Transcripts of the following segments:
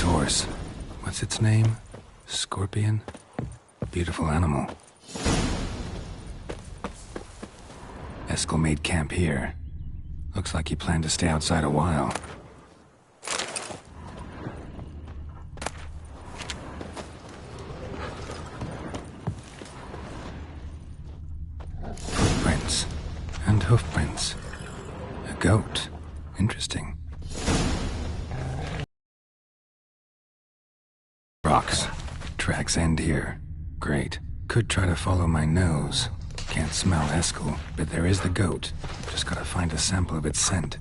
horse. What's its name? Scorpion? Beautiful animal. Eskel made camp here. Looks like he planned to stay outside a while. Footprints. And hoofprints. A goat. Interesting. Rocks. Tracks end here. Great. Could try to follow my nose. Can't smell Eskel, but there is the goat. Just gotta find a sample of its scent.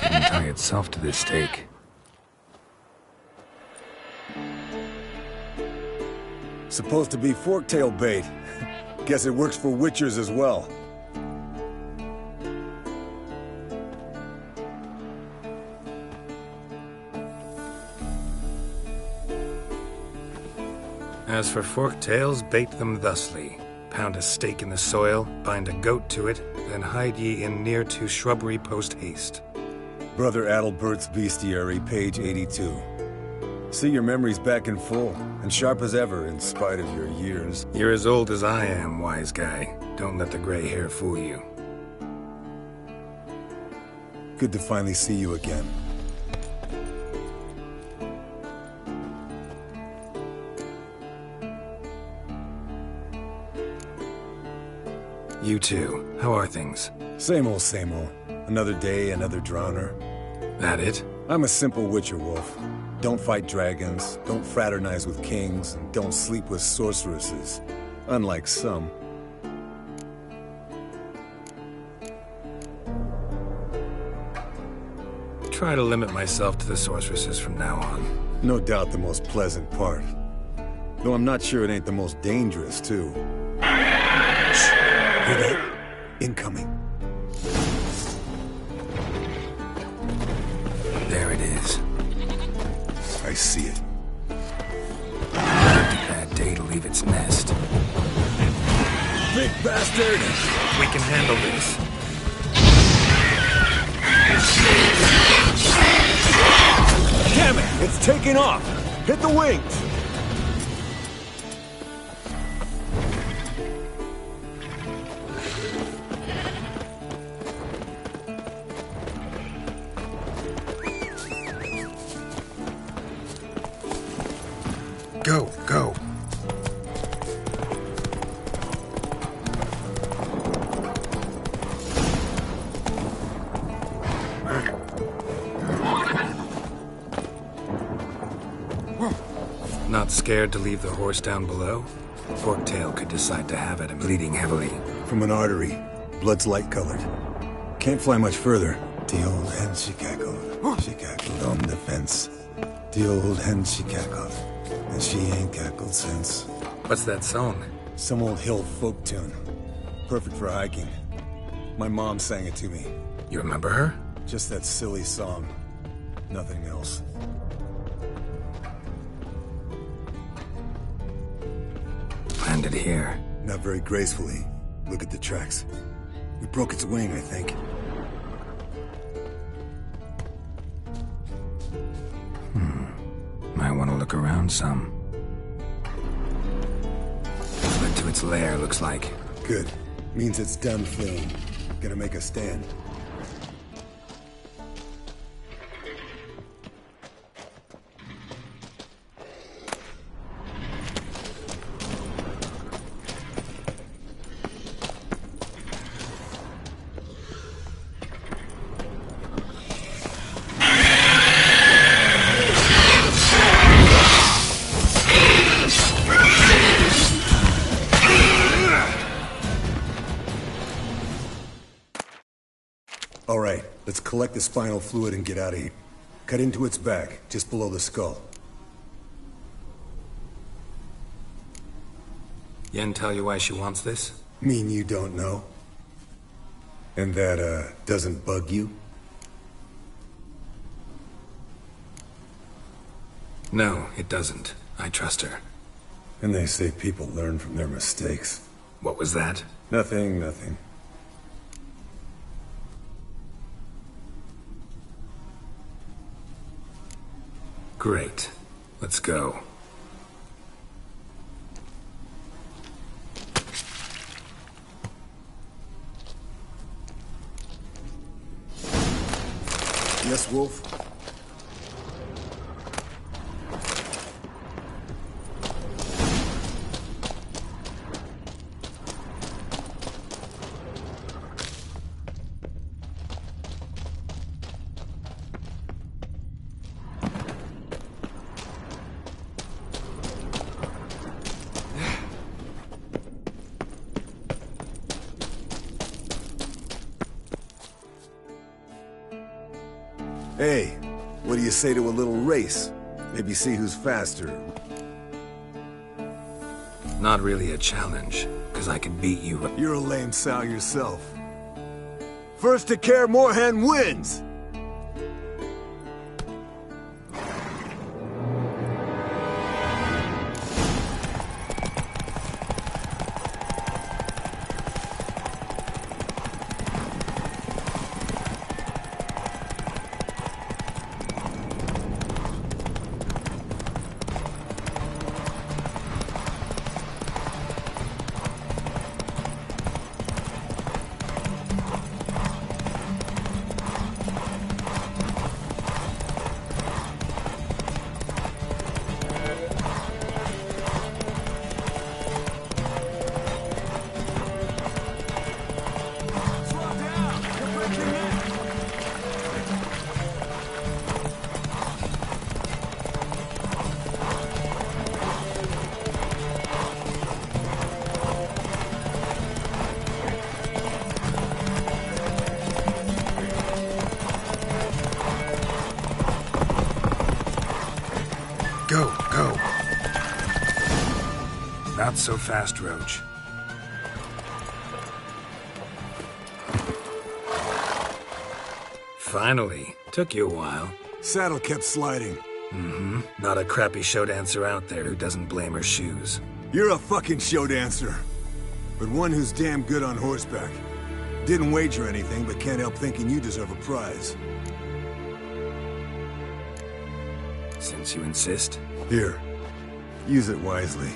Didn't tie itself to this stake. Supposed to be forktail bait. Guess it works for witchers as well. As for forktails, bait them thusly. Pound a stake in the soil, bind a goat to it, then hide ye in near to shrubbery post haste. Brother Adalbert's Bestiary, page 82. See your memories back in full, and sharp as ever in spite of your years. You're as old as I am, wise guy. Don't let the gray hair fool you. Good to finally see you again. You too. How are things? Same old, same old. Another day, another drowner. That it? I'm a simple witcher wolf. Don't fight dragons, don't fraternize with kings, and don't sleep with sorceresses. Unlike some. Try to limit myself to the sorceresses from now on. No doubt the most pleasant part. Though I'm not sure it ain't the most dangerous, too. Shh! Hear that? Incoming. There it is. I see it. Bad day to leave its nest. Big bastard! We can handle this. Damn it! It's taking off! Hit the wings! Go, go. Not scared to leave the horse down below? Forktail could decide to have it and bleeding heavily. From an artery. Blood's light-colored. Can't fly much further. The old hen she cackled. She cackled on the fence. The old hen she cackled. And she ain't cackled since. What's that song? Some old hill folk tune. Perfect for hiking. My mom sang it to me. You remember her? Just that silly song. Nothing else. Landed here. Not very gracefully. Look at the tracks. We broke its wing, I think. Might want to look around some. Fled to its lair, looks like. Good. Means it's done fleeing. Gonna make a stand. All right, let's collect the spinal fluid and get out of here. Cut into its back, just below the skull. Yen tell you why she wants this? Mean you don't know? And that, doesn't bug you? No, it doesn't. I trust her. And they say people learn from their mistakes. What was that? Nothing, nothing. Great. Let's go. Yes, Wolf? Hey, what do you say to a little race? Maybe see who's faster. Not really a challenge, because I could beat you. You're a lame sow yourself. First to Kaer Morhen wins! Go, go. Not so fast, Roach. Finally. Took you a while. Saddle kept sliding. Mm-hmm. Not a crappy show dancer out there who doesn't blame her shoes. You're a fucking show dancer. But one who's damn good on horseback. Didn't wager anything, but can't help thinking you deserve a prize. Since you insist. Here. Use it wisely.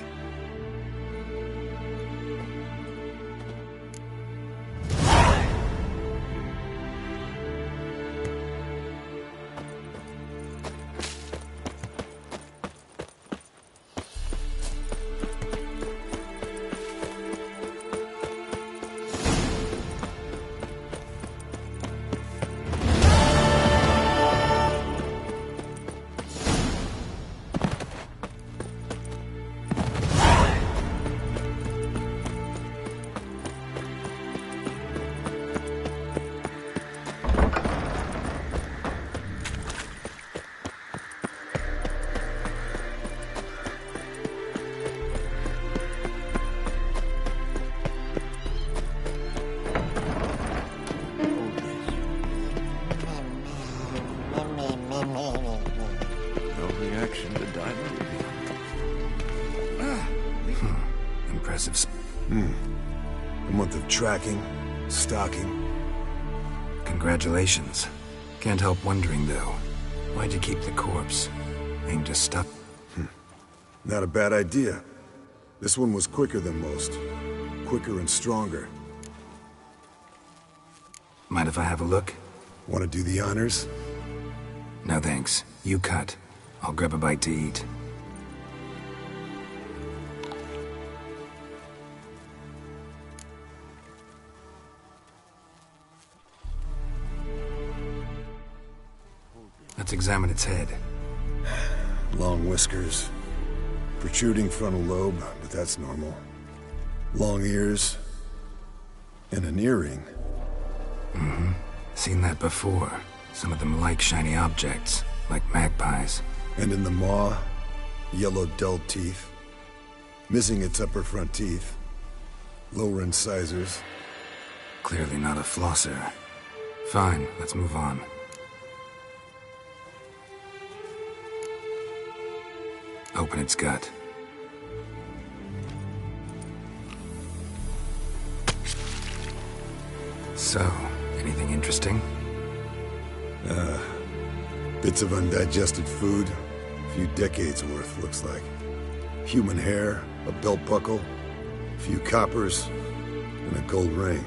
Impressive. A month of tracking, stalking. Congratulations. Can't help wondering, though. Why'd you keep the corpse? Aimed to stop? Not a bad idea. This one was quicker than most. Quicker and stronger. Mind if I have a look? Want to do the honors? No thanks. You cut. I'll grab a bite to eat. Let's examine its head. Long whiskers. Protruding frontal lobe, but that's normal. Long ears. And an earring. Mm-hmm. Seen that before. Some of them like shiny objects, like magpies. And in the maw, yellow dull teeth. Missing its upper front teeth. Lower incisors. Clearly not a flosser. Fine, let's move on. Open its gut. So, anything interesting? Bits of undigested food. A few decades worth, looks like. Human hair, a belt buckle, a few coppers, and a gold ring.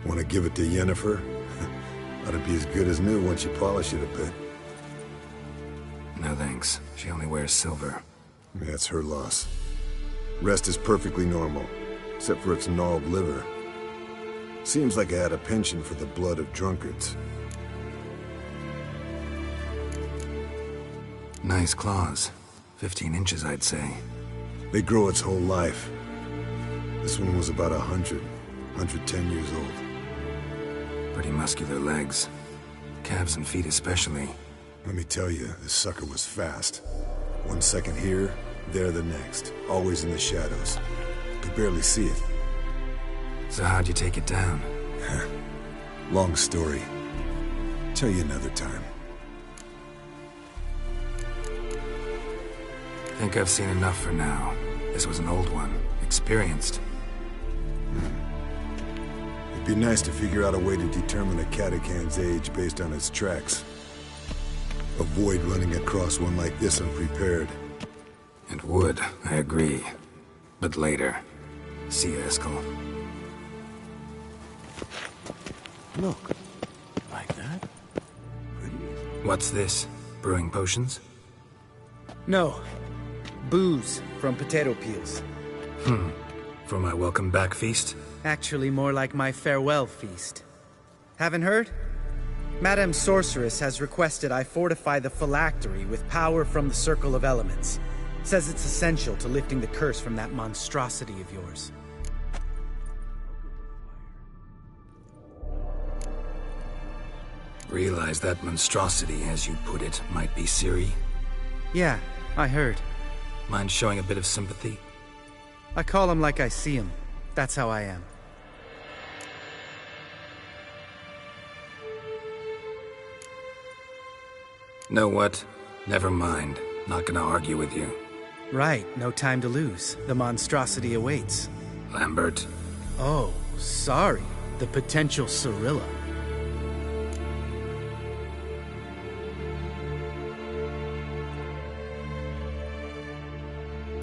Want to give it to Yennefer? Ought to be as good as new once you polish it a bit. No thanks. She only wears silver. That's her loss. Rest is perfectly normal, except for its gnarled liver. Seems like I had a penchant for the blood of drunkards. Nice claws. 15 inches, I'd say. They grow its whole life. This one was about 110 years old. Pretty muscular legs. Calves and feet especially. Let me tell you, this sucker was fast. 1 second here, there the next. Always in the shadows. Could barely see it. So how'd you take it down? Long story. Tell you another time. Think I've seen enough for now. This was an old one. Experienced. It'd be nice to figure out a way to determine a Katakan's age based on its tracks. Avoid running across one like this unprepared. And would, I agree. But later. See you, Eskel. Look. Like that? Pretty. What's this? Brewing potions? No. Booze from potato peels. For my welcome back feast? Actually more like my farewell feast. Haven't heard? Madame Sorceress has requested I fortify the phylactery with power from the Circle of Elements. Says it's essential to lifting the curse from that monstrosity of yours. Realize that monstrosity, as you put it, might be Ciri? Yeah, I heard. Mind showing a bit of sympathy? I call him like I see him. That's how I am. Know what? Never mind. Not gonna argue with you. Right, no time to lose. The monstrosity awaits. Lambert. Oh, sorry. The potential Cirilla.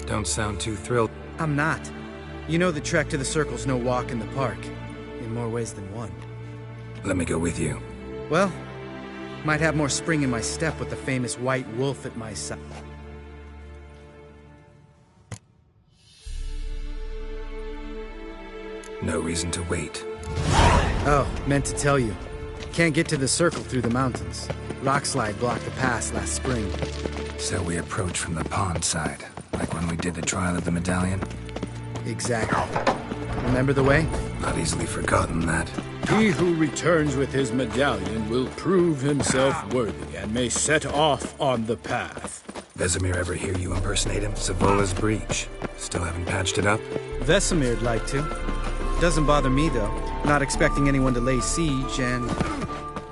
Don't sound too thrilled. I'm not. You know the trek to the Circle's no walk in the park. In more ways than one. Let me go with you. Well, might have more spring in my step with the famous white wolf at my side. No reason to wait. Oh, meant to tell you. Can't get to the Circle through the mountains. Rockslide blocked the pass last spring. So we approach from the pond side, like when we did the trial of the medallion? Exactly. Remember the way? Not easily forgotten, that. He who returns with his medallion will prove himself worthy and may set off on the path. Vesemir ever hear you impersonate him? Savola's breach. Still haven't patched it up? Vesemir'd like to. Doesn't bother me, though. Not expecting anyone to lay siege, and...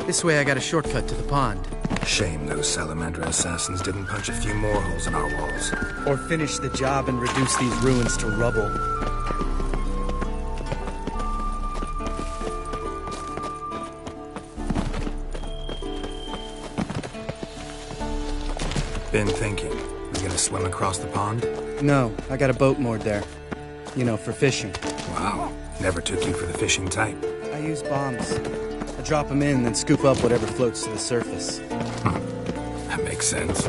this way I got a shortcut to the pond. Shame those Salamandra assassins didn't punch a few more holes in our walls. Or finish the job and reduce these ruins to rubble. Been thinking. We gonna swim across the pond? No, I got a boat moored there. You know, for fishing. Wow. Never took you for the fishing type. I use bombs. I drop them in, then scoop up whatever floats to the surface. That makes sense.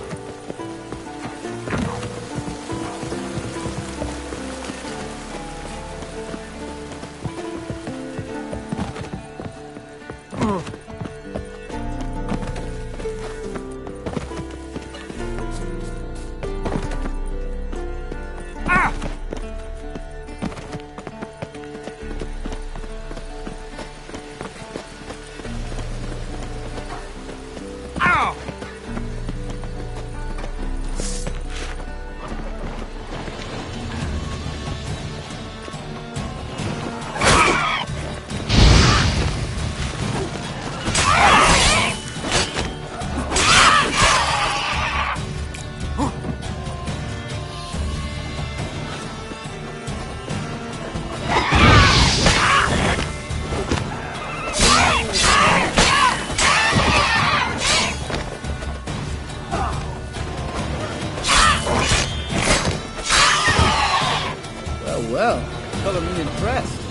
well. Color me impressed.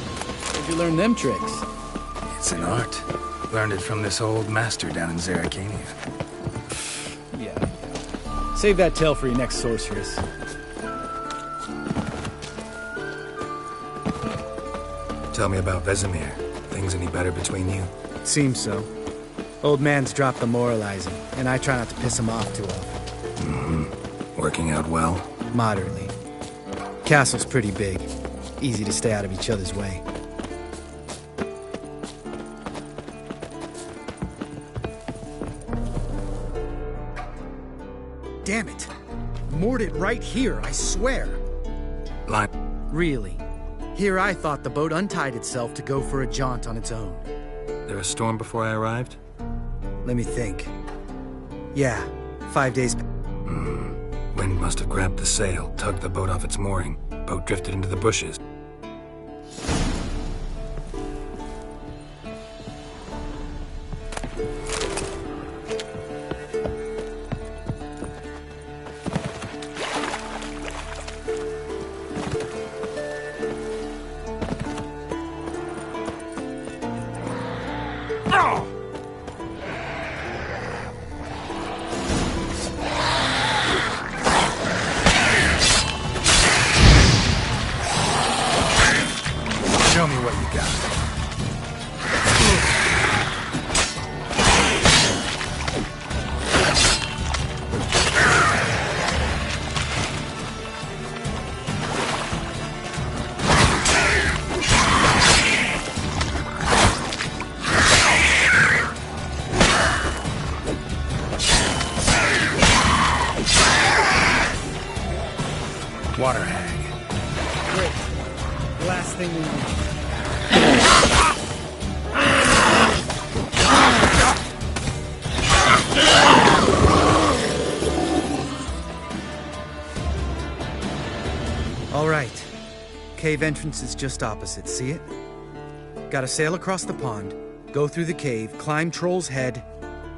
Where'd you learn them tricks? It's an art. Learned it from this old master down in Zerrikania. Yeah. Save that tale for your next sorceress. Tell me about Vesemir. Things any better between you? Seems so. Old man's dropped the moralizing, and I try not to piss him off too often. Working out well? Moderately. Castle's pretty big. Easy to stay out of each other's way. Damn it! Moored it right here, I swear! Line. Really? Here I thought the boat untied itself to go for a jaunt on its own. There a storm before I arrived? Let me think. Yeah, 5 days. Wind must have grabbed the sail, tugged the boat off its mooring. Boat drifted into the bushes. Show me what you got. Water hag. Great. Last thing we need. All right. Cave entrance is just opposite, see it? Gotta sail across the pond, go through the cave, climb Troll's Head,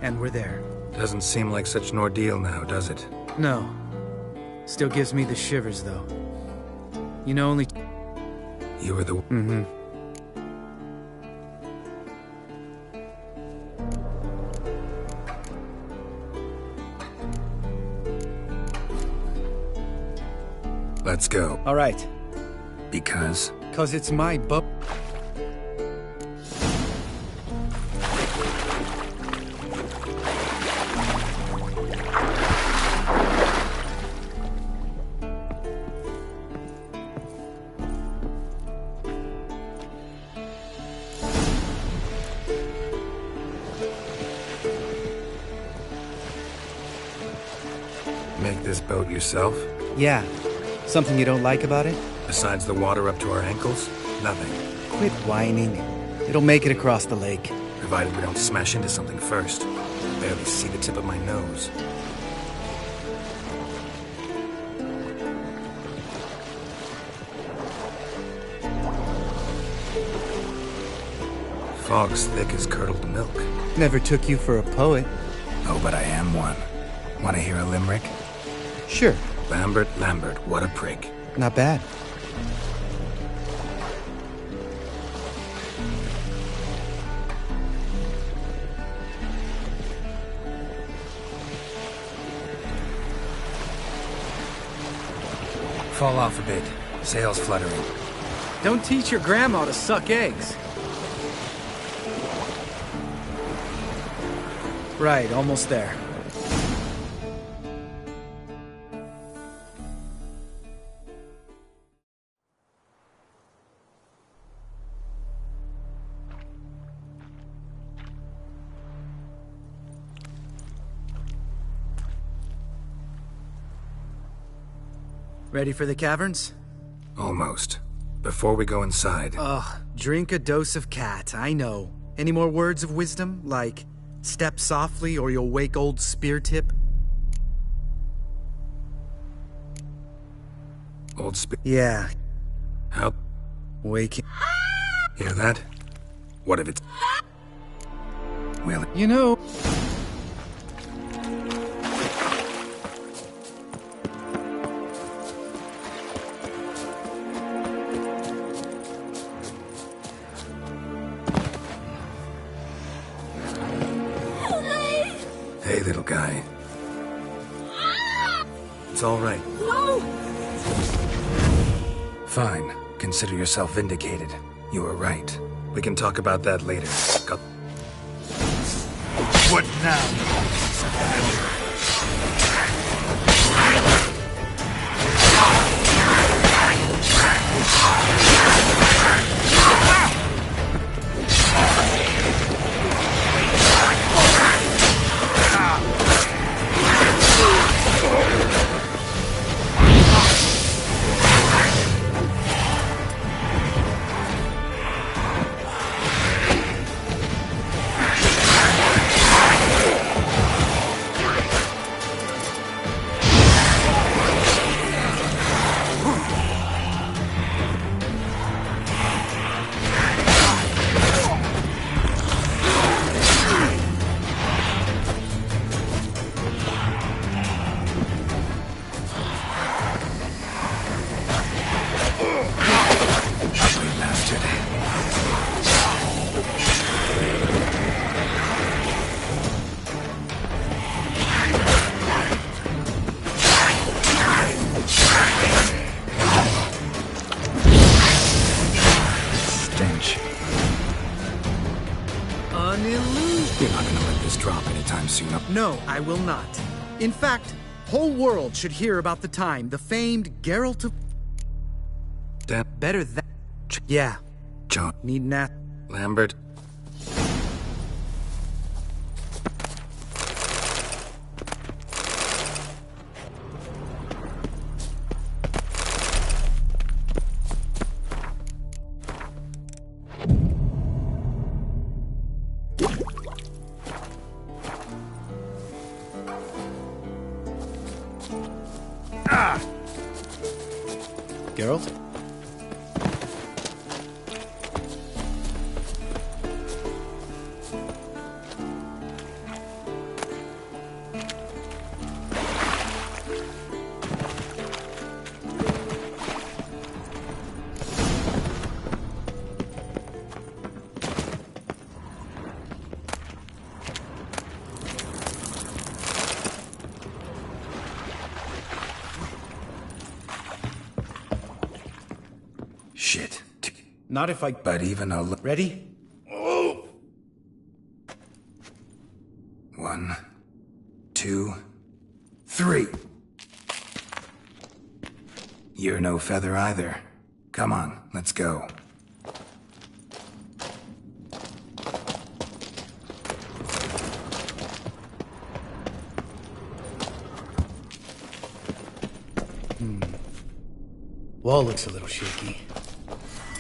and we're there. Doesn't seem like such an ordeal now, does it? No. Still gives me the shivers, though. You know, only... You were the... Mm-hmm. Let's go. All right. Because? 'Cause it's my boat. Make this boat yourself? Yeah. Something you don't like about it? Besides the water up to our ankles? Nothing. Quit whining. It'll make it across the lake. Provided we don't smash into something first. Barely see the tip of my nose. Fog's thick as curdled milk. Never took you for a poet. Oh, but I am one. Want to hear a limerick? Sure. Lambert, Lambert, what a prig. Not bad. Fall off a bit. Sails fluttering. Don't teach your grandma to suck eggs. Right, almost there. Ready for the caverns? Almost. Before we go inside... Ugh, drink a dose of cat, I know. Any more words of wisdom, like, step softly or you'll wake old Spear Tip? Old Spear... Yeah, How... wake him. Hear that? What if it's... Well... You know... okay, little guy. It's all right. No! Fine. Consider yourself vindicated. You were right. We can talk about that later. What now? Stench. An illusion. You're not gonna let this drop anytime soon. No, I will not. In fact, whole world should hear about the time the famed Geralt of... Damn. Better that... Yeah, John. need nat... Lambert. Geralt? Shit. Not if I... But even a look. Ready? 1, 2, 3. You're no feather either. Come on, let's go. Wall looks a little shaky.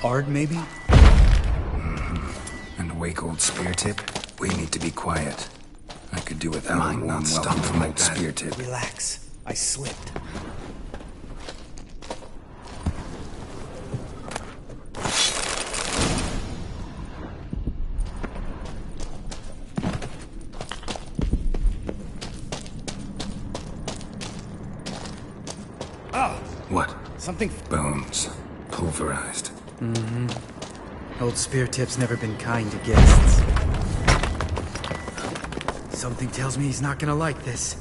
Hard, maybe? And wake old spear tip? We need to be quiet. I could do without Mine a warm not stop welcome from from like old that. spear tip. Relax. I slipped. What? Something... Bones. Pulverized. Old Spear Tip's never been kind to guests. Something tells me he's not gonna like this.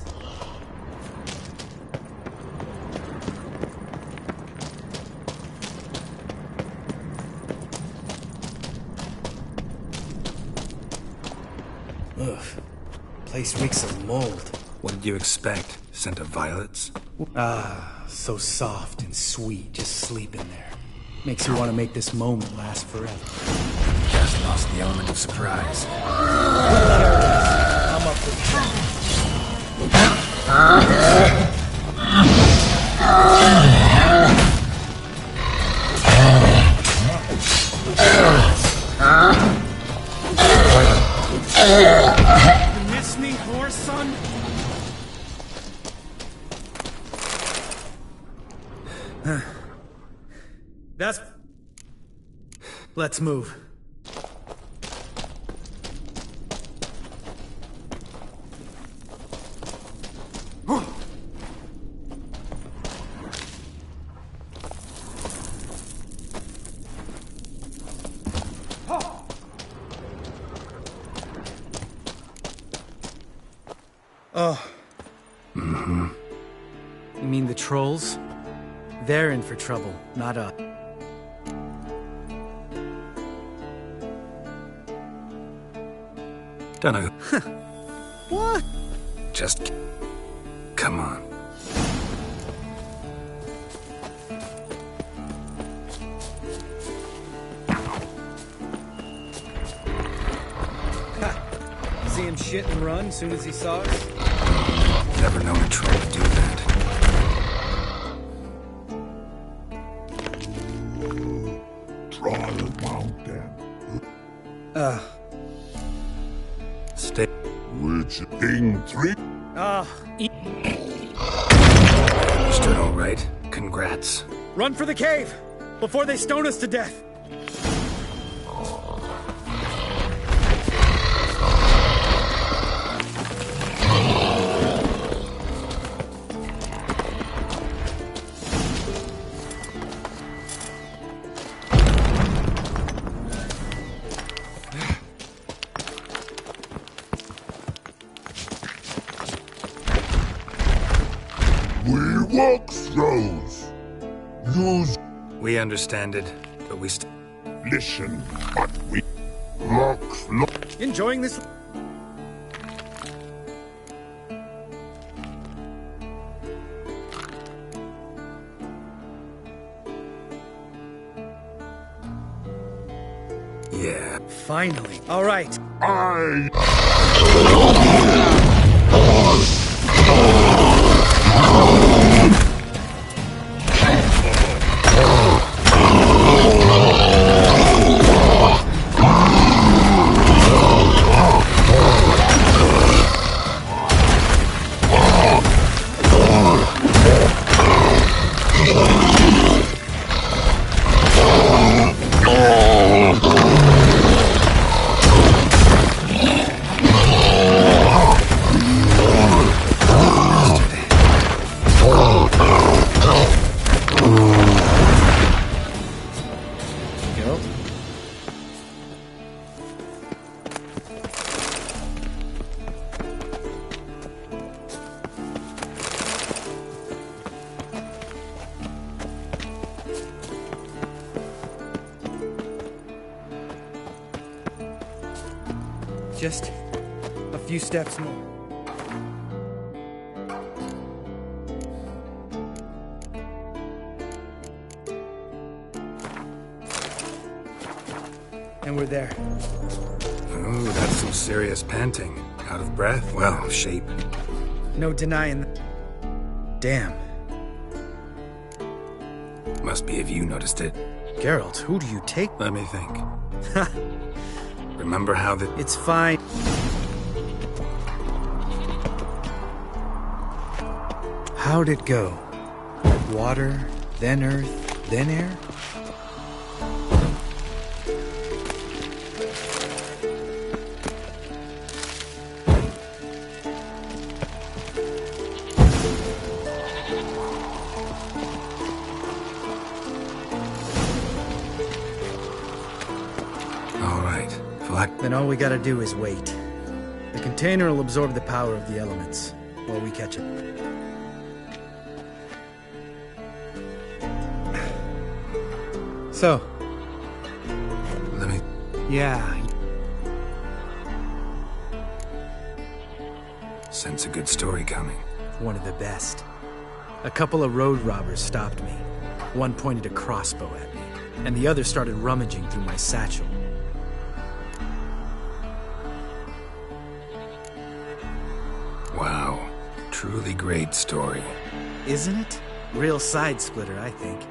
Ugh. Place reeks of mold. What did you expect? Scent of violets? Ah, so soft and sweet, just sleep in there. Makes you want to make this moment last forever. Just lost the element of surprise. I'm up for You miss me, horse son? That's... Let's move. Oh. Mm-hmm. You mean the trolls? They're in for trouble, not us. Dunno. What? Just... come on. Ha! See him shit and run as soon as he saw us? Never known a troll to do that. Stay. Which thing three? Understood all right. Congrats. Run for the cave! Before they stone us to death! We walk throws. Use We understand it, but we listen, but we walk Enjoying this? Yeah. Finally. All right. I Go. Just a few steps more. And we're there. Ooh, that's some serious panting. Out of breath? Well, shape. No denying. Damn. Must be if you noticed it. Geralt, who do you take? Let me think. Remember how the... It's fine. How'd it go? Water, then earth, then air? All right. Then all we gotta do is wait. The container will absorb the power of the elements while we catch it. So, Let me... yeah, sense a good story coming. one of the best. A couple of road robbers stopped me. One pointed a crossbow at me, and the other started rummaging through my satchel. Wow. Truly great story. Isn't it? Real side splitter, I think.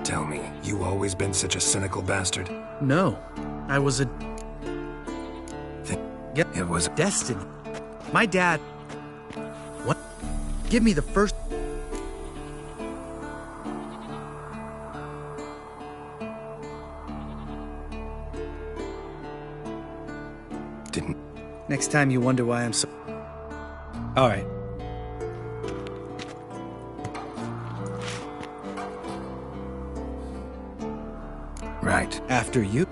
Tell me, you always been such a cynical bastard? No, I was a It was... destiny. My dad... What? Give me the first... Didn't... Next time you wonder why I'm so... All right. Right. After you.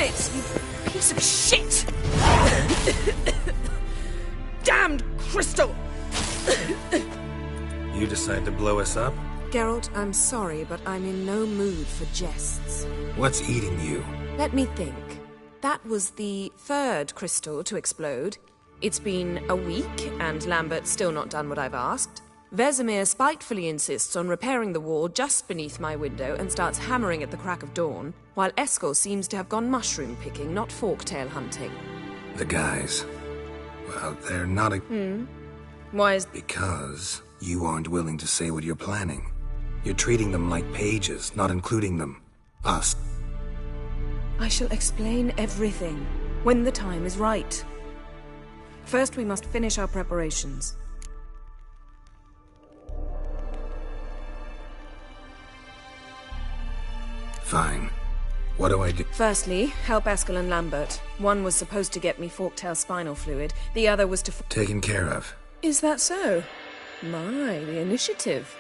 it, you piece of shit! Damned crystal! You decide to blow us up? Geralt, I'm sorry, but I'm in no mood for jests. What's eating you? Let me think. That was the third crystal to explode. It's been a week, and Lambert's still not done what I've asked. Vesemir spitefully insists on repairing the wall just beneath my window and starts hammering at the crack of dawn, while Eskel seems to have gone mushroom picking, not forktail hunting. The guys. Well, they're not a... Why is... Because you aren't willing to say what you're planning. You're treating them like pages, not including them. Us. I shall explain everything when the time is right. First, we must finish our preparations. Fine. What do I do? Firstly, help Eskel and Lambert. One was supposed to get me forktail spinal fluid, the other was to... Taken care of. Is that so? My, the initiative.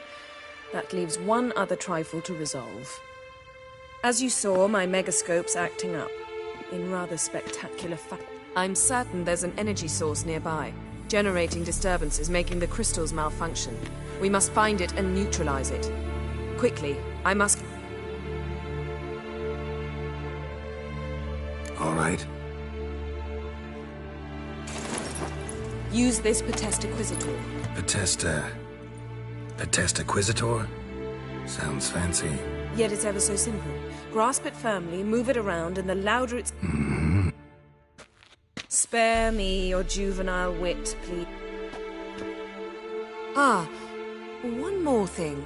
That leaves one other trifle to resolve. As you saw, my megascope's acting up. In rather spectacular fashion. I'm certain there's an energy source nearby, generating disturbances, making the crystals malfunction. We must find it and neutralize it. Quickly, I must... All right. Use this Potesta Quisitor. Potesta Quisitor? Sounds fancy. Yet it's ever so simple. Grasp it firmly, move it around, and the louder it's... Spare me your juvenile wit, please. Ah, one more thing.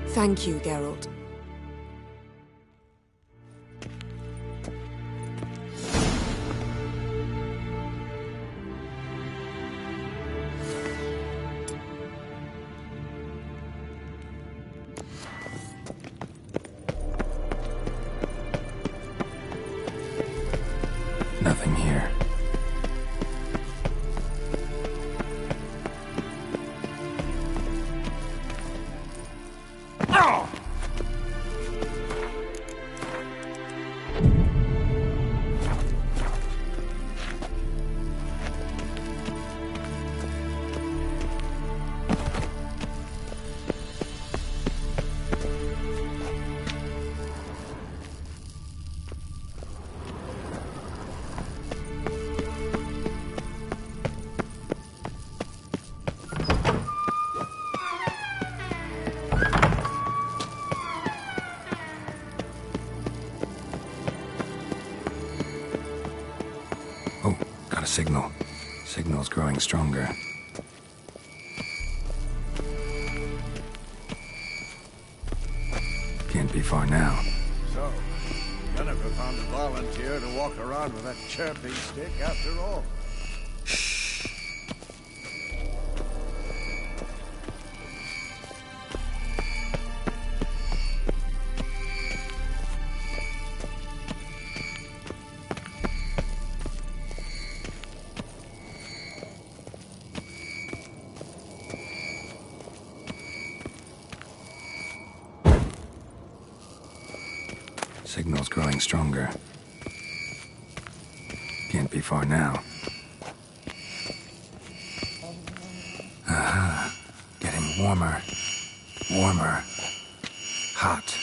Thank you, Geralt. Nothing here. Oh, got a signal. Signal's growing stronger. Can't be far now. So, Jennifer found a volunteer to walk around with that chirping stick after all. Signal's growing stronger. Can't be far now. Aha. Getting warmer. Warmer. Hot.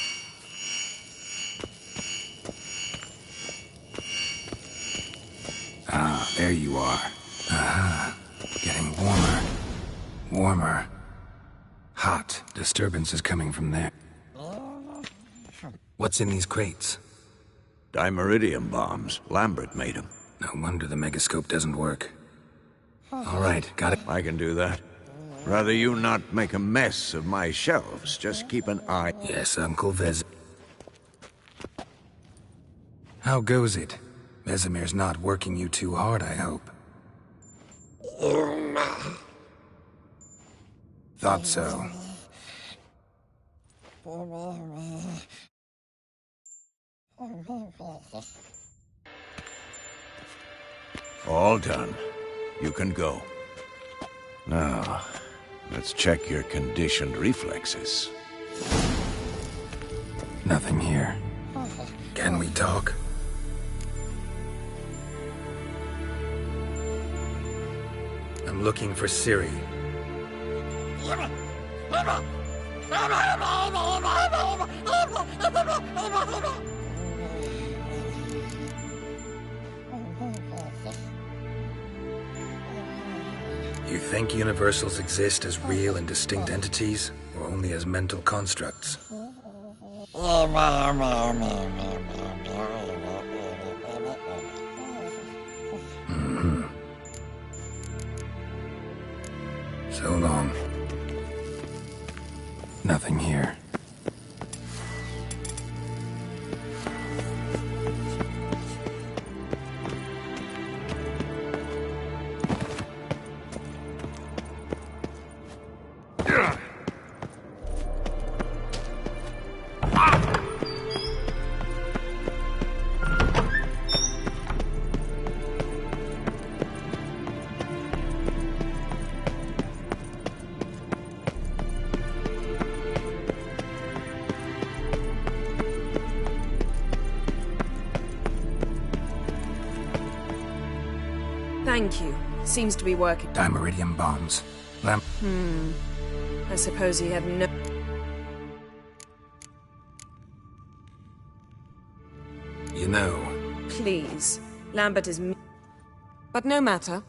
Ah, there you are. Aha. Getting warmer. Warmer. Hot. Disturbance is coming from there. What's in these crates? Dimeridium bombs. Lambert made them. No wonder the megascope doesn't work. All right, got it. I can do that. Rather you not make a mess of my shelves. Just keep an eye... Yes, Uncle Vez. How goes it? Vesemir's not working you too hard, I hope. Thought so. All done. You can go. Now, let's check your conditioned reflexes. Nothing here. Can we talk? I'm looking for Ciri. You think universals exist as real and distinct entities, or only as mental constructs? So long. Nothing here. Thank you. Seems to be working. Dimeridium bombs. I suppose he had no... You know, Please. Lambert is... But no matter.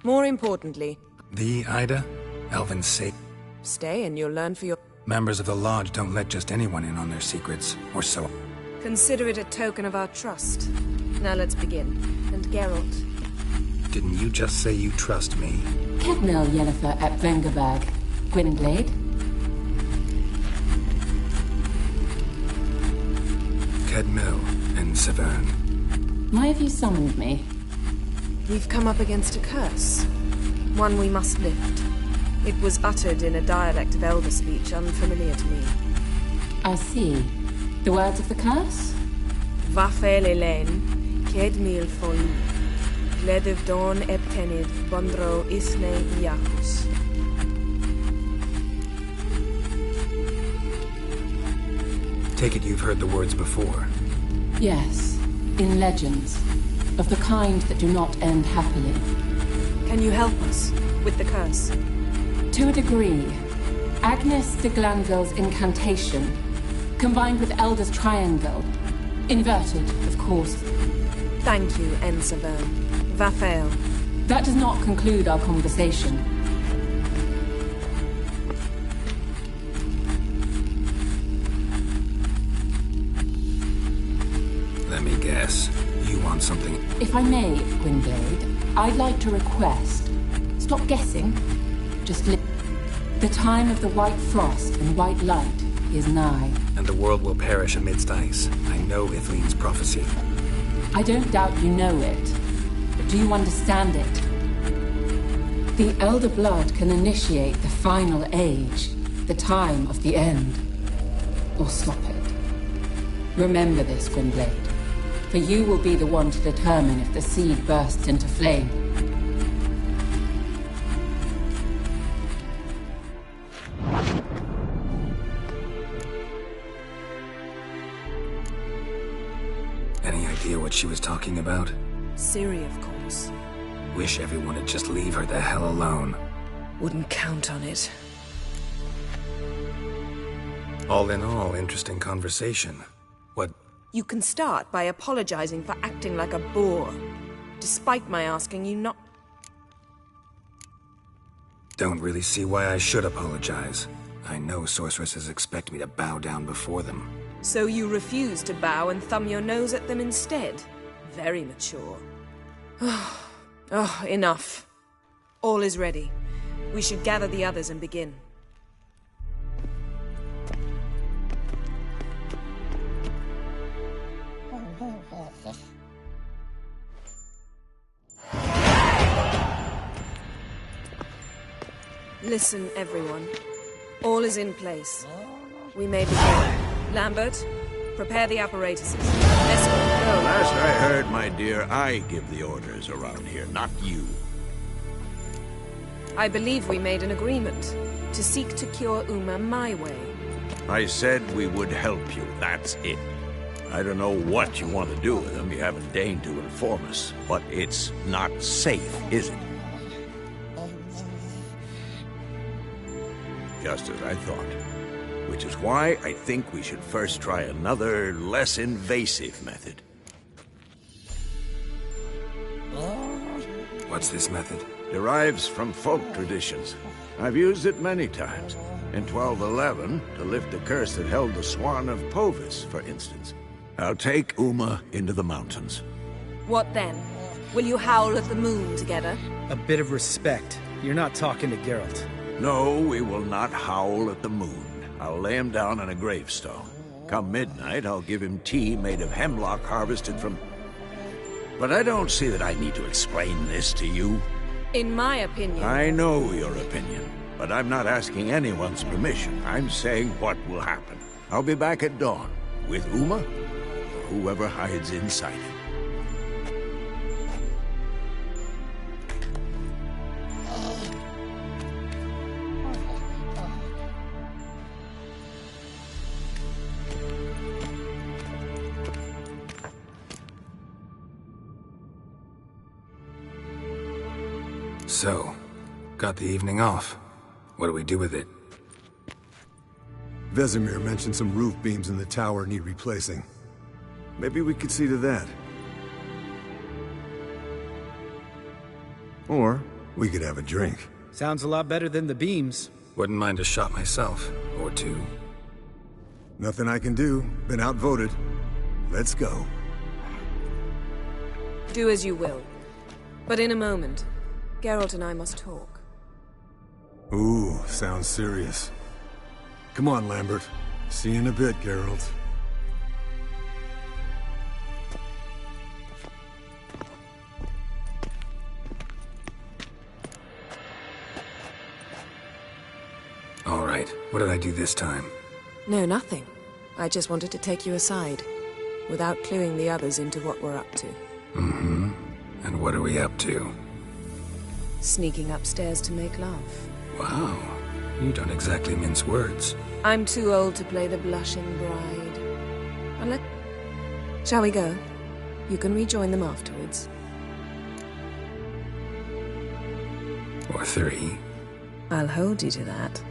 More importantly, the Ida? Elven safe. stay and you'll learn for your... Members of the Lodge don't let just anyone in on their secrets, or so. Consider it a token of our trust. Now let's begin. And Geralt. Didn't you just say you trust me? Kedmil Yennefer at Vengerberg. Gwynblade. Kedmil and Severn. Why have you summoned me? We've come up against a curse. One we must lift. It was uttered in a dialect of Elder speech unfamiliar to me. I see. The words of the curse? Vafael Elaine, Kedmil Foli. Gledev Dawn Eptenid, Bondro Isne Iacus. Take it you've heard the words before. Yes. In legends. Of the kind that do not end happily. Can you help us with the curse? To a degree. Agnes de Glanville's incantation, combined with Elder's triangle. Inverted, of course. Thank you, Severn. Vafael. That does not conclude our conversation. Let me guess. You want something? If I may, Gwynblade, I'd like to request. Stop guessing. Just live. The time of the white frost and white light is nigh. And the world will perish amidst ice. I know Ithleen's prophecy. I don't doubt you know it. But do you understand it? The Elder Blood can initiate the final age, the time of the end. Or stop it. Remember this, Gwynblade. For you will be the one to determine if the seed bursts into flame. Any idea what she was talking about? Ciri, of course. Wish everyone would just leave her the hell alone. Wouldn't count on it. All in all, interesting conversation. What? You can start by apologizing for acting like a boor, despite my asking you not... Don't really see why I should apologize. I know sorceresses expect me to bow down before them. So you refuse to bow and thumb your nose at them instead? Very mature. Oh, enough. All is ready. We should gather the others and begin. Listen, everyone. All is in place. We may begin. Lambert, prepare the apparatuses. Let's go. Last I heard, my dear, I give the orders around here, not you. I believe we made an agreement to seek to cure Uma my way. I said we would help you, that's it. I don't know what you want to do with them, you haven't deigned to inform us. But it's not safe, is it? Just as I thought. Which is why I think we should first try another, less invasive method. What's this method? Derives from folk traditions. I've used it many times. In 1211, to lift the curse that held the Swan of Povis, for instance. I'll take Uma into the mountains. What then? Will you howl at the moon together? A bit of respect. You're not talking to Geralt. No, we will not howl at the moon. I'll lay him down on a gravestone. Come midnight, I'll give him tea made of hemlock harvested from... But I don't see that I need to explain this to you. In my opinion... I know your opinion, but I'm not asking anyone's permission. I'm saying what will happen. I'll be back at dawn, with Uma, or whoever hides inside him. So, got the evening off. What do we do with it? Vesemir mentioned some roof beams in the tower need replacing. Maybe we could see to that. Or we could have a drink. Sounds a lot better than the beams. Wouldn't mind a shot myself, or two. Nothing I can do. Been outvoted. Let's go. Do as you will. But in a moment, Geralt and I must talk. Ooh, sounds serious. Come on, Lambert. See you in a bit, Geralt. All right, what did I do this time? No, nothing. I just wanted to take you aside, without cluing the others into what we're up to. Mm-hmm. And what are we up to? Sneaking upstairs to make love. Wow, you don't exactly mince words. I'm too old to play the blushing bride. And shall we go? You can rejoin them afterwards. Or three. I'll hold you to that.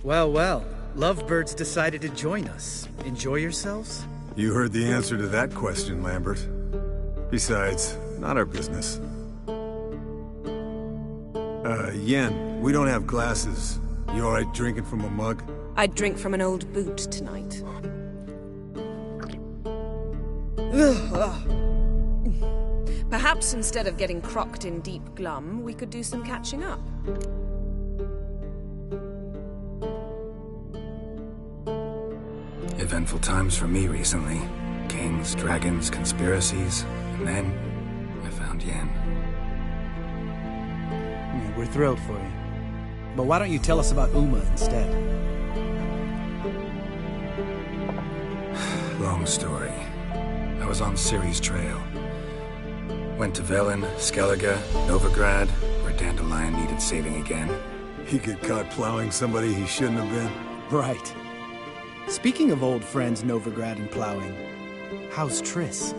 Well, well. Lovebirds decided to join us. Enjoy yourselves? You heard the answer to that question, Lambert. Besides, not our business. Yen, we don't have glasses. You alright drinking from a mug? I'd drink from an old boot tonight. Perhaps instead of getting crocked in deep glum, we could do some catching up. Eventful times for me recently. Kings, dragons, conspiracies, and then I found Yen. We're thrilled for you. But why don't you tell us about Uma instead? Long story. I was on Ciri's trail. Went to Velen, Skellige, Novigrad, where Dandelion needed saving again. He get caught plowing somebody he shouldn't have been. Right. Speaking of old friends Novigrad and plowing, how's Triss?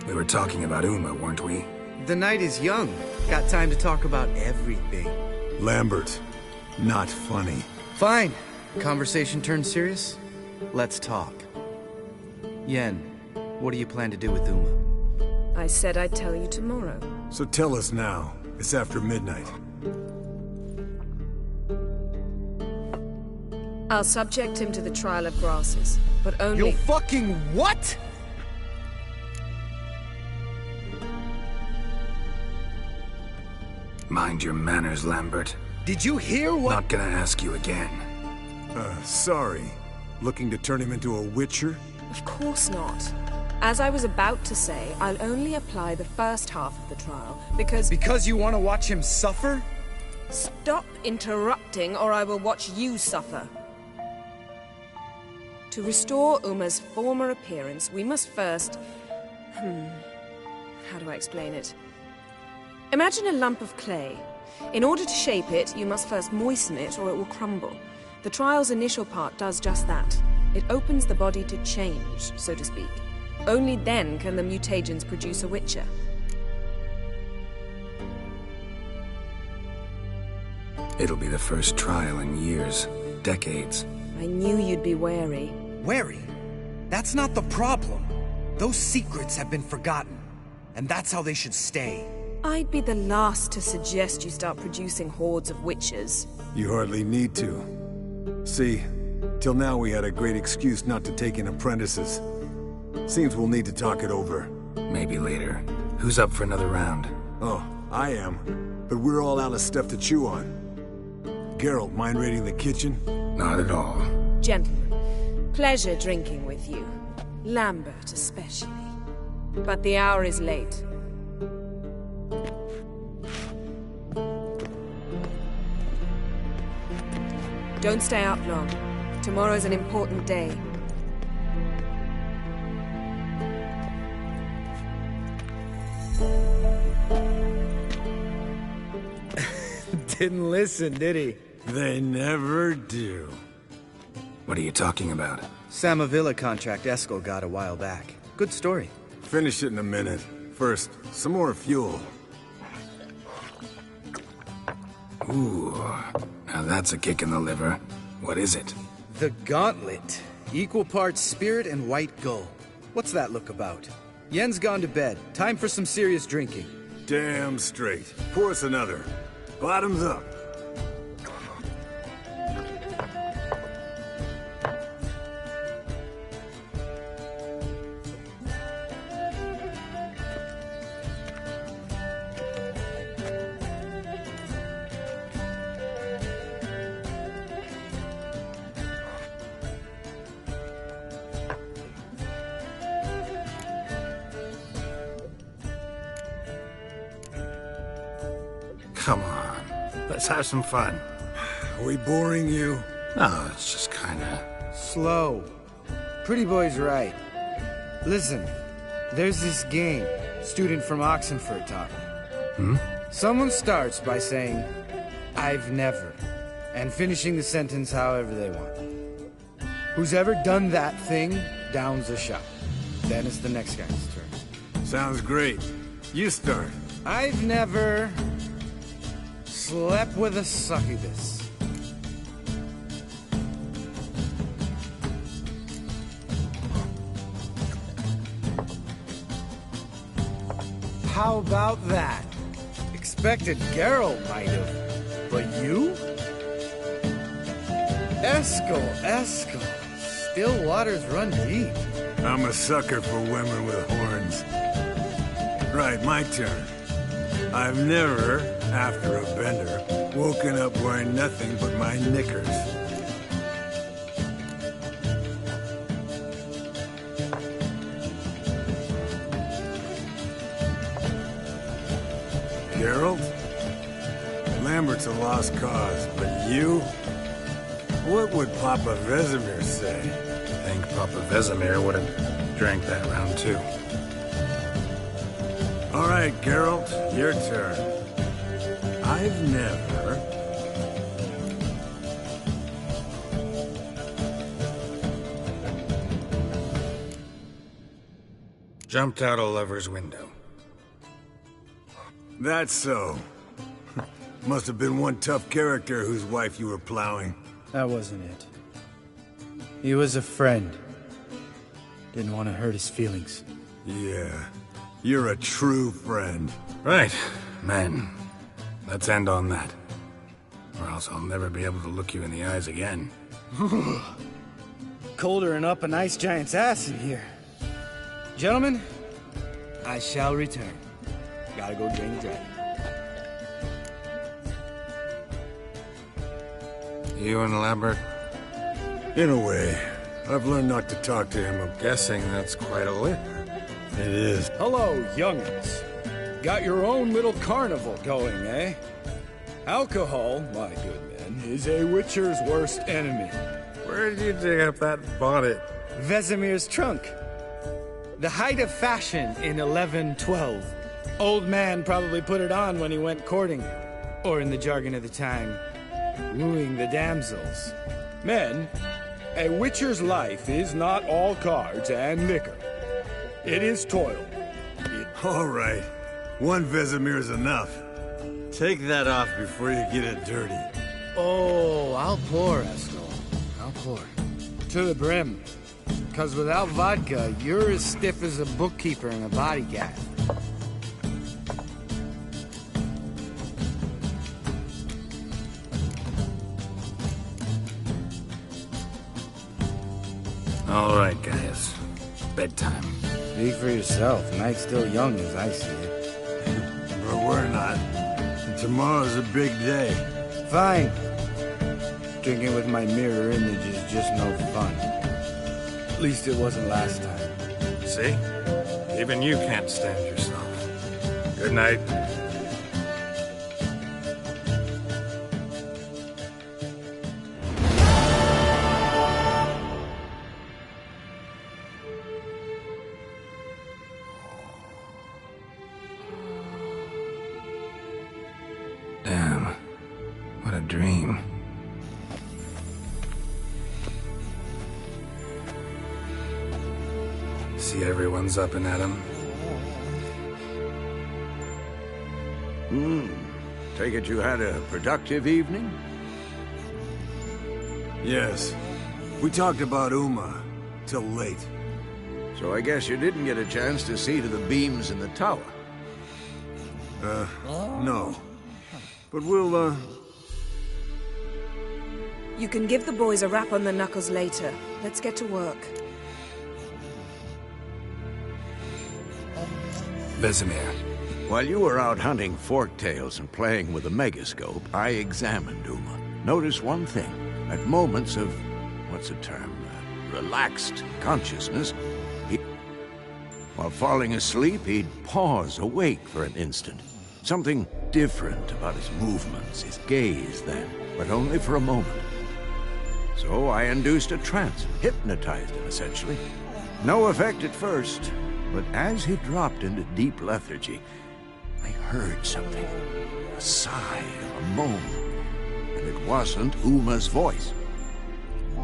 We were talking about Uma, weren't we? The night is young. Got time to talk about everything. Lambert, not funny. Fine. Conversation turned serious? Let's talk. Yen, what do you plan to do with Uma? I said I'd tell you tomorrow. So tell us now. It's after midnight. I'll subject him to the trial of grasses, but only— You fucking what?! Mind your manners, Lambert. Did you hear what— Not gonna ask you again. Sorry. Looking to turn him into a witcher? Of course not. As I was about to say, I'll only apply the first half of the trial, because— Because you want to watch him suffer? Stop interrupting, or I will watch you suffer. To restore Uma's former appearance, we must first— how do I explain it? Imagine a lump of clay. In order to shape it, you must first moisten it, or it will crumble. The trial's initial part does just that. It opens the body to change, so to speak. Only then can the mutagens produce a witcher. It'll be the first trial in years, decades. I knew you'd be wary. Wary? That's not the problem. Those secrets have been forgotten, and that's how they should stay. I'd be the last to suggest you start producing hordes of witches. You hardly need to. See, till now we had a great excuse not to take in apprentices. Seems we'll need to talk it over. Maybe later. Who's up for another round? Oh, I am. But we're all out of stuff to chew on. Geralt, mind raiding the kitchen? Not at all. Gentlemen, pleasure drinking with you. Lambert especially. But the hour is late. Don't stay up long. Tomorrow's an important day. Didn't listen, did he? They never do. What are you talking about? Samavilla contract Eskel got a while back. Good story. Finish it in a minute. First, some more fuel. Ooh, now that's a kick in the liver. What is it? The Gauntlet. Equal parts spirit and white gull. What's that look about? Yen's gone to bed. Time for some serious drinking. Damn straight. Pour us another. Bottoms up. Come on, let's have some fun. Are we boring you? No, it's just kinda... Slow. Pretty boy's right. Listen, there's this game. Student from Oxenford taught me. Someone starts by saying, "I've never," and finishing the sentence however they want. Who's ever done that thing downs a shot. Then it's the next guy's turn. Sounds great. You start. I've never slept with a succubus. How about that? Expected Geralt might have, but you? Eskel. Still waters run deep. I'm a sucker for women with horns. Right, my turn. I've never, after a bender, woken up wearing nothing but my knickers. it's a lost cause, but you? What would Papa Vesemir say? I think Papa Vesemir would have drank that round too. All right, Geralt, your turn. I've never... Jumped out a lover's window. That's so. Must have been one tough character whose wife you were plowing. That wasn't it. He was a friend. Didn't want to hurt his feelings. Yeah, you're a true friend. Right, man. Let's end on that. Or else I'll never be able to look you in the eyes again. Colder than up an ice giant's ass in here. Gentlemen, I shall return. Gotta go drain the dragon. You and Lambert? In a way. I've learned not to talk to him. I'm guessing that's quite a lip. It is. Hello, young'uns. Got your own little carnival going, eh? Alcohol, my good men, is a witcher's worst enemy. Where did you dig up that bonnet? Vesemir's trunk. The height of fashion in 1112. Old man probably put it on when he went courting. Or in the jargon of the time, wooing the damsels. Men, a witcher's life is not all cards and liquor. It is toil. All right. One Vesemir's enough. Take that off before you get it dirty. Oh, I'll pour, Eskel. I'll pour. To the brim. Because without vodka, you're as stiff as a bookkeeper in a body gaff. All right, guys. Bedtime. Speak for yourself. Night's still young as I see it. But we're not. And tomorrow's a big day. Fine. Drinking with my mirror image is just no fun. At least it wasn't last time. See? Even you can't stand yourself. Good night. Damn. What a dream. See everyone's up and at 'em. Take it you had a productive evening? Yes. We talked about Uma. Till late. So I guess you didn't get a chance to see to the beams in the tower. No. But we'll, You can give the boys a rap on the knuckles later. Let's get to work. Vesemir. While you were out hunting forktails and playing with a megascope, I examined Uma. Noticed one thing. At moments of, what's the term, relaxed consciousness, while falling asleep, he'd pause awake for an instant. Something different about his movements, his gaze then, but only for a moment. So I induced a trance, hypnotized him essentially. No effect at first, but as he dropped into deep lethargy, I heard something. A sigh, a moan. And it wasn't Uma's voice.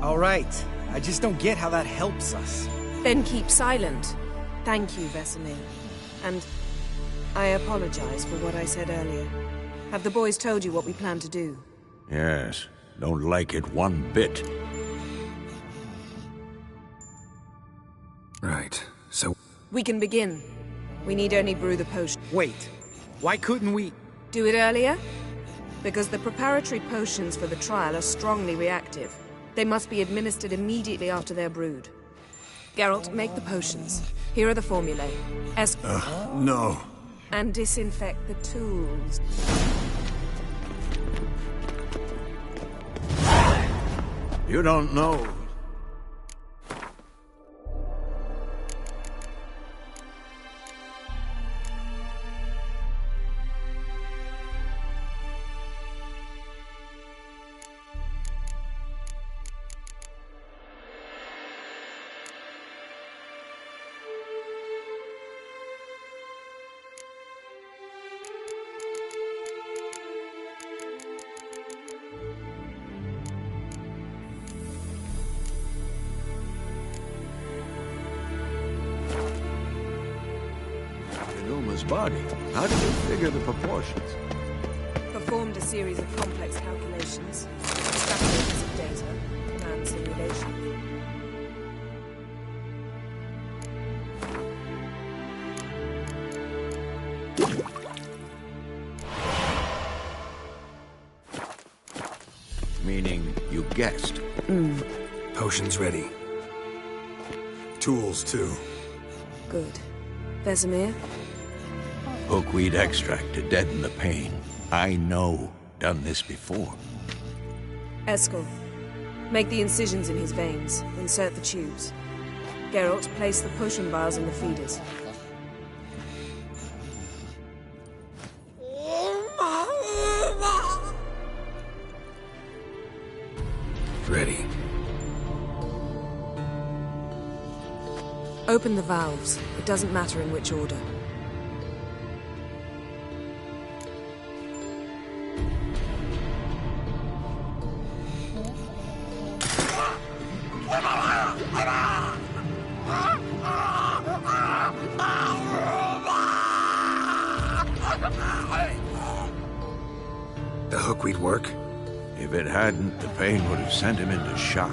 All right. I just don't get how that helps us. Then keep silent. Thank you, Vesemir. And I apologize for what I said earlier. Have the boys told you what we plan to do? Yes, don't like it one bit. Right. So... We can begin. We need only brew the potion. Wait. Why couldn't we... Do it earlier? Because the preparatory potions for the trial are strongly reactive. They must be administered immediately after they're brewed. Geralt, make the potions. Here are the formulae. no. And disinfect the tools. You don't know. his body? How did you figure the proportions? Performed a series of complex calculations, extrapolations of data, and simulation. Meaning you guessed. Potion's ready. Tools, too. Good. Vesemir? Hookweed extract to deaden the pain. I know. Done this before. Eskel, make the incisions in his veins. Insert the tubes. Geralt, place the potion vials in the feeders. Ready. Open the valves. It doesn't matter in which order. The hookweed work? If it hadn't, the pain would have sent him into shock,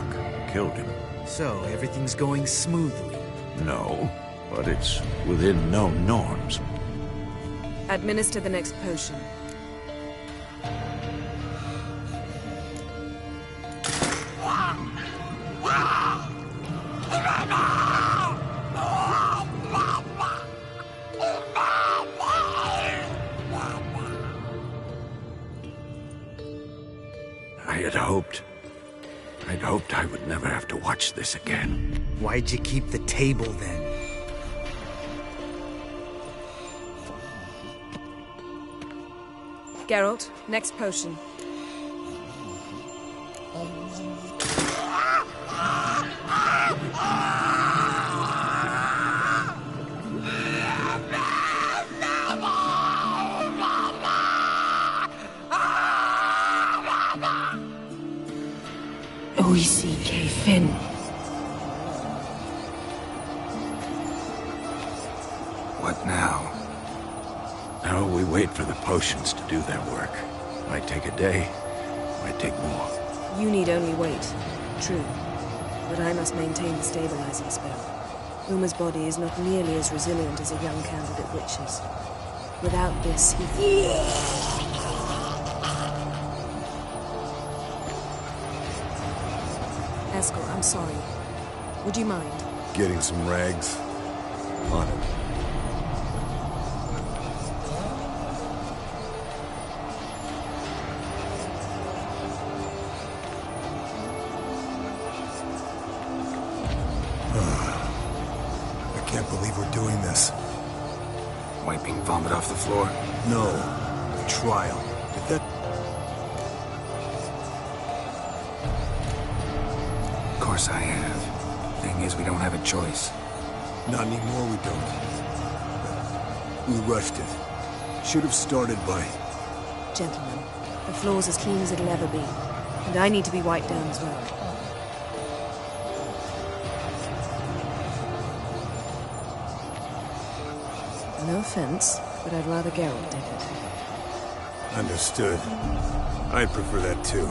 killed him. So, everything's going smoothly. No, but it's within known norms. Administer the next potion. I'd hoped I would never have to watch this again. Why'd you keep the table then? Geralt, next potion. O-E-C-K Finn. What now? Now we wait for the potions to do their work. Might take a day, might take more. You need only wait. True. But I must maintain the stabilizing spell. Uma's body is not nearly as resilient as a young candidate witch's. Without this, he... Eskel, I'm sorry. Would you mind? Getting some rags? On it. I can't believe we're doing this. Wiping vomit off the floor? No. The trial. If that... Of course I have. Thing is, we don't have a choice. Not anymore, we don't. We rushed it. Should have started by... Gentlemen, the floor's as clean as it'll ever be. And I need to be wiped down as well. No offense, but I'd rather Geralt did it. Understood. I'd prefer that too.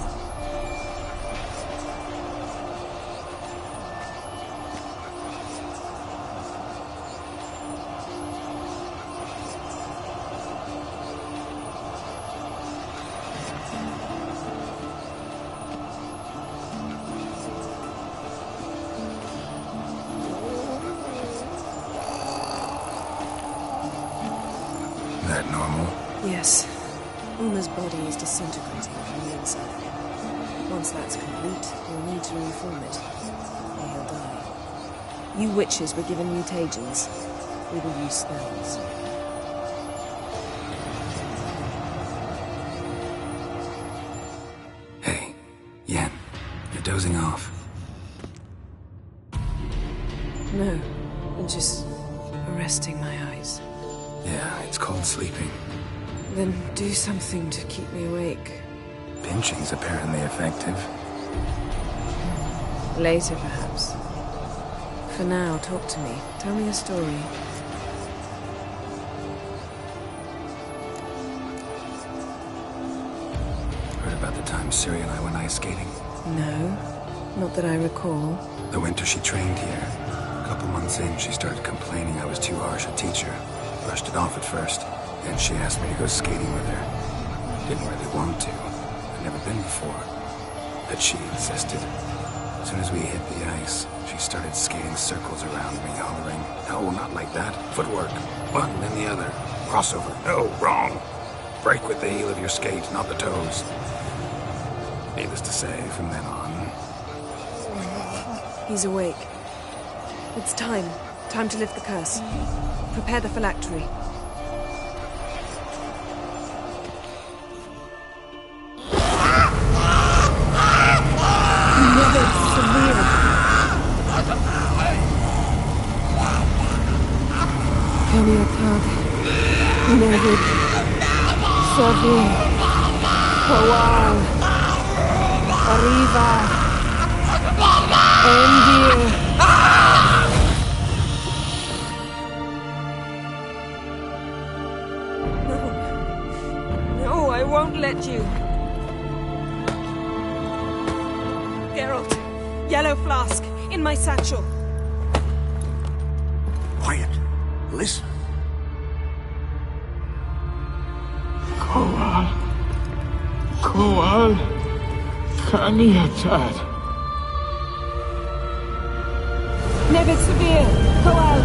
That normal? Yes. Uma's body is disintegrating from the inside. Once that's complete, we'll need to reform it. Or he'll die. You witches were given mutagens. We will use spells. Hey, Yen, you're dozing off. No, I'm just resting my eyes. Yeah, it's called sleeping. Then do something to keep me awake. Pinching's apparently effective. Later, perhaps. For now, talk to me. Tell me a story. time Ciri and I went ice skating? No, not that I recall. The winter she trained here. A couple months in, she started complaining I was too harsh a teacher. Brushed it off at first. Then she asked me to go skating with her. Didn't really want to. I'd never been before. But she insisted. As soon as we hit the ice, she started skating circles around me, hollering, "No, not like that. Footwork. One, then the other. Crossover. No, wrong. Break with the heel of your skate, not the toes." Needless to say, from then on... He's awake. It's time. Time to lift the curse. Prepare the phylactery. Kaniatag, Nevid, Savi, Kawal, Arriva, Endir. No, I won't let you. Geralt, yellow flask, in my satchel. Quiet. Listen. Kowal, Kaniatad. Nevid Severe, Kowal,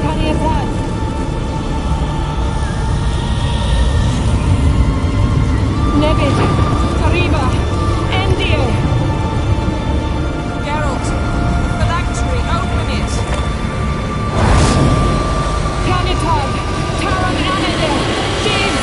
Kaniatad. Nevid, Arriva, Endir. Geralt, phylactery, open it. Kaniatad, Taran Anadir, Jim.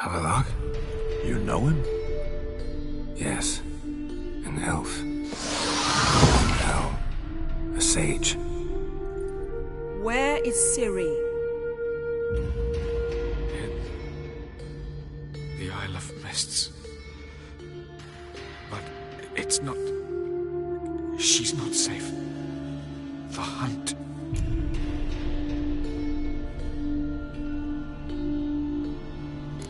Avallac'h? You know him? Yes. An elf. From hell. A sage. Where is Ciri? In the Isle of Mists. But it's not... She's not safe. The hunt.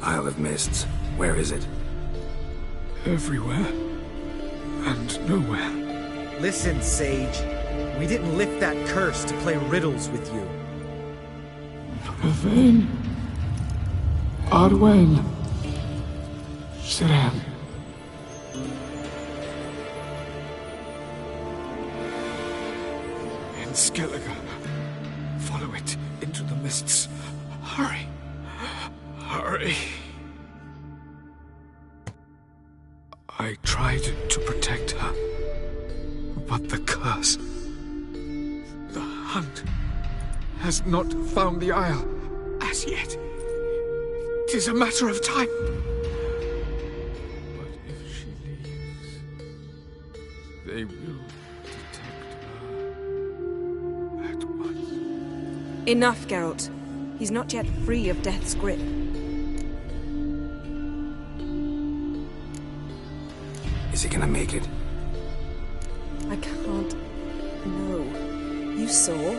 Isle of Mists. Where is it? Everywhere. And nowhere. Listen, Sage. We didn't lift that curse to play riddles with you. Yvain. Arwen. Siren. In Skellige. Follow it into the mists. Hurry. Hurry. I tried to protect her, but the curse, the hunt, has not found the Isle as yet. 'Tis a matter of time. But if she leaves, they will detect her at once. Enough, Geralt. He's not yet free of death's grip. Is he gonna make it? I can't... No. You saw?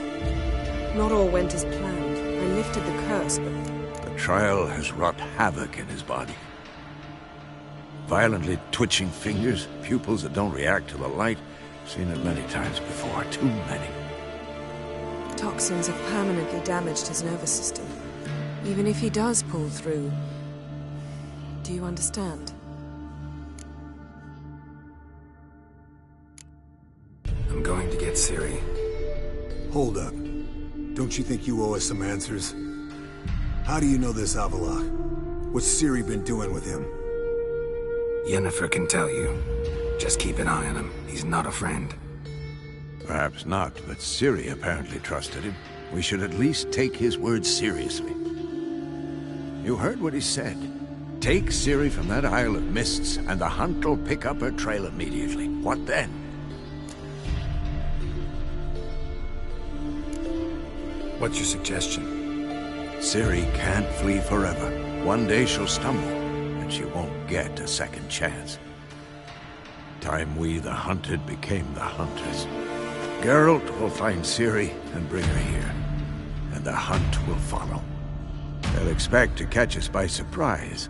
Not all went as planned. I lifted the curse, but... The trial has wrought havoc in his body. Violently twitching fingers, pupils that don't react to the light. Seen it many times before, too many. Toxins have permanently damaged his nervous system. Even if he does pull through... Do you understand? I'm going to get Ciri. Hold up. Don't you think you owe us some answers? How do you know this Avallac'h? What's Ciri been doing with him? Yennefer can tell you. Just keep an eye on him. He's not a friend. Perhaps not, but Ciri apparently trusted him. We should at least take his words seriously. You heard what he said. Take Ciri from that Isle of Mists, and the hunt will pick up her trail immediately. What then? What's your suggestion? Ciri can't flee forever. One day she'll stumble, and she won't get a second chance. Time we, the hunted, became the hunters. Geralt will find Ciri and bring her here, and the hunt will follow. They'll expect to catch us by surprise,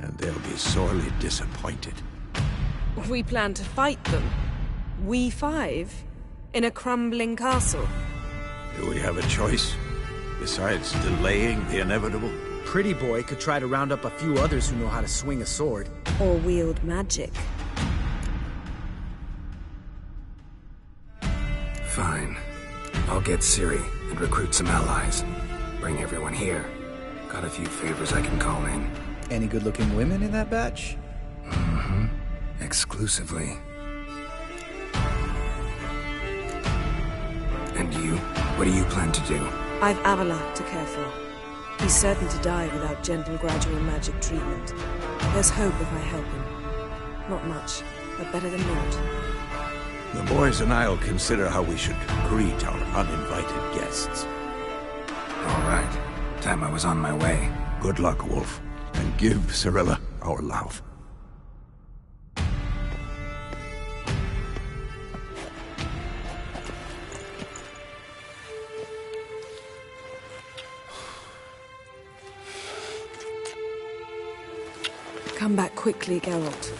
and they'll be sorely disappointed. We plan to fight them. We five? In a crumbling castle? Do we have a choice, besides delaying the inevitable? Pretty Boy could try to round up a few others who know how to swing a sword. Or wield magic. Fine. I'll get Ciri and recruit some allies. Bring everyone here. Got a few favors I can call in. Any good-looking women in that batch? Mm-hmm. Exclusively. And you? What do you plan to do? I've Avallac'h to care for. He's certain to die without gentle, gradual magic treatment. There's hope if I help him. Not much, but better than not. The boys and I'll consider how we should greet our uninvited guests. All right. Time I was on my way. Good luck, Wolf. And give Cirilla our love. Come back quickly, Geralt.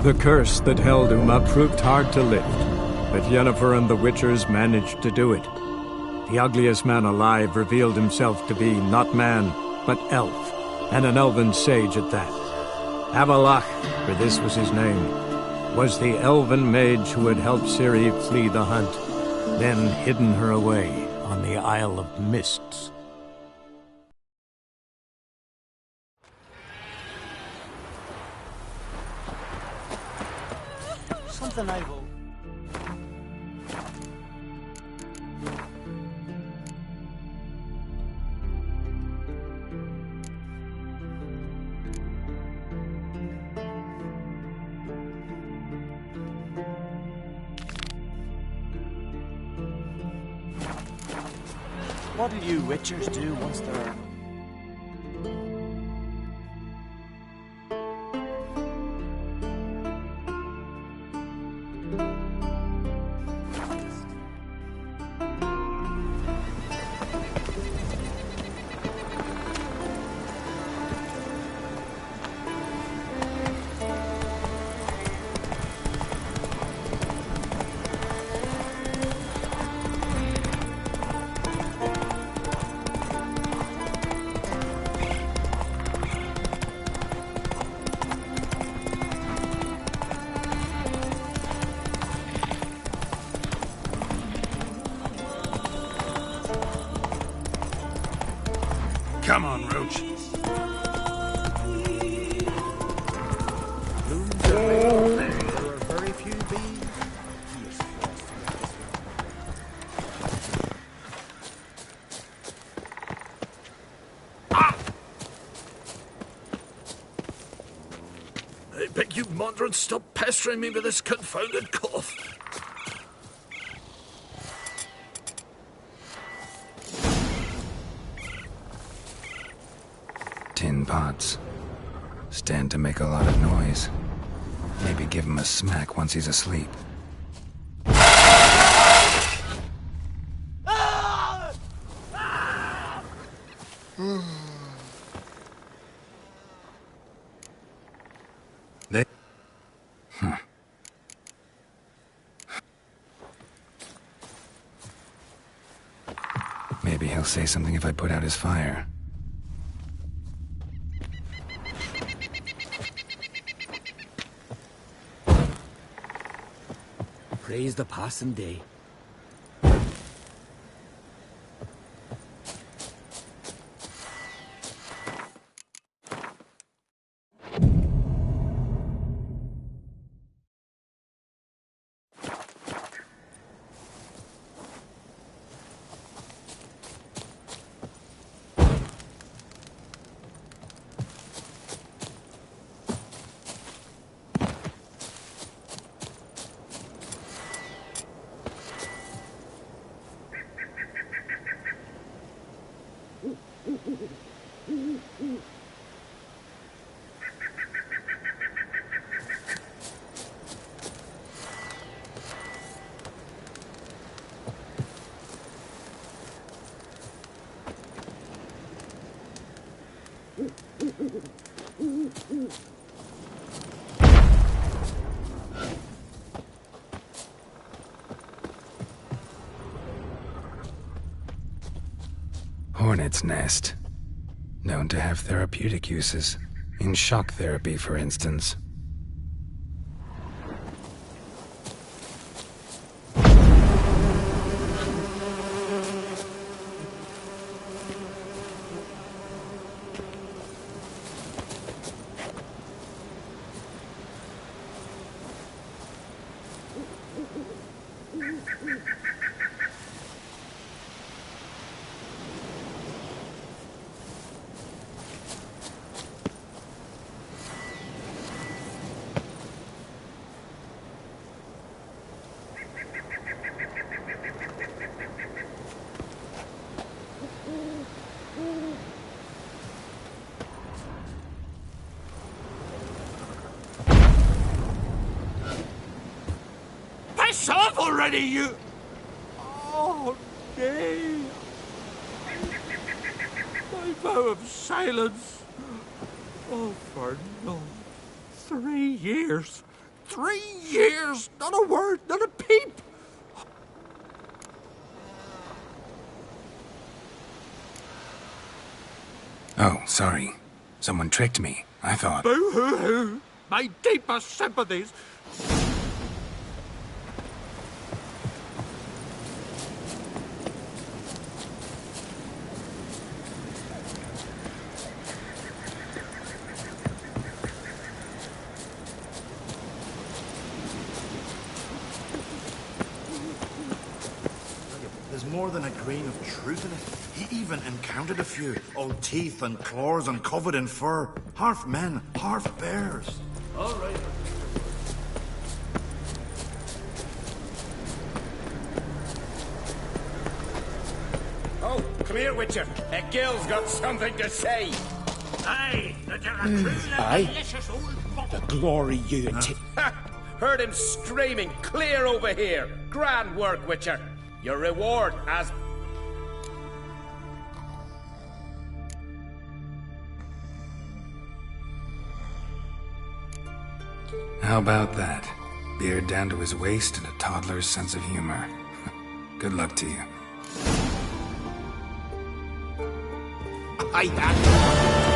The curse that held Uma proved hard to lift, but Yennefer and the Witchers managed to do it. The ugliest man alive revealed himself to be not man, but elf, and an elven sage at that. Avallac'h, for this was his name, was the elven mage who had helped Ciri flee the hunt, then hidden her away on the Isle of Mists. Something I will... What do you Witchers do once they're... Come on, Roach. Don't stop pestering me with this confounded cough. Tin pots. Stand to make a lot of noise. Maybe give him a smack once he's asleep. They... Maybe he'll say something if I put out his fire. Praise the passing day. Hornet's nest. Known to have therapeutic uses. In shock therapy, for instance. Piss off already, you... Oh, nay. My vow of silence. Oh, for no. 3 years. 3 years! Not a word, not a peep! Oh, sorry. Someone tricked me. I thought... Boo-hoo-hoo! My deepest sympathies! There's more than a grain of truth in it. He even encountered a few, all teeth and claws and covered in fur. Half men, half bears. All right. Oh, come here, Witcher. Gil's got something to say. Aye, Aye? The glory you and heard him screaming clear over here. Grand work, Witcher. Your reward as... How about that? Beard down to his waist and a toddler's sense of humor. Good luck to you. Aye, that...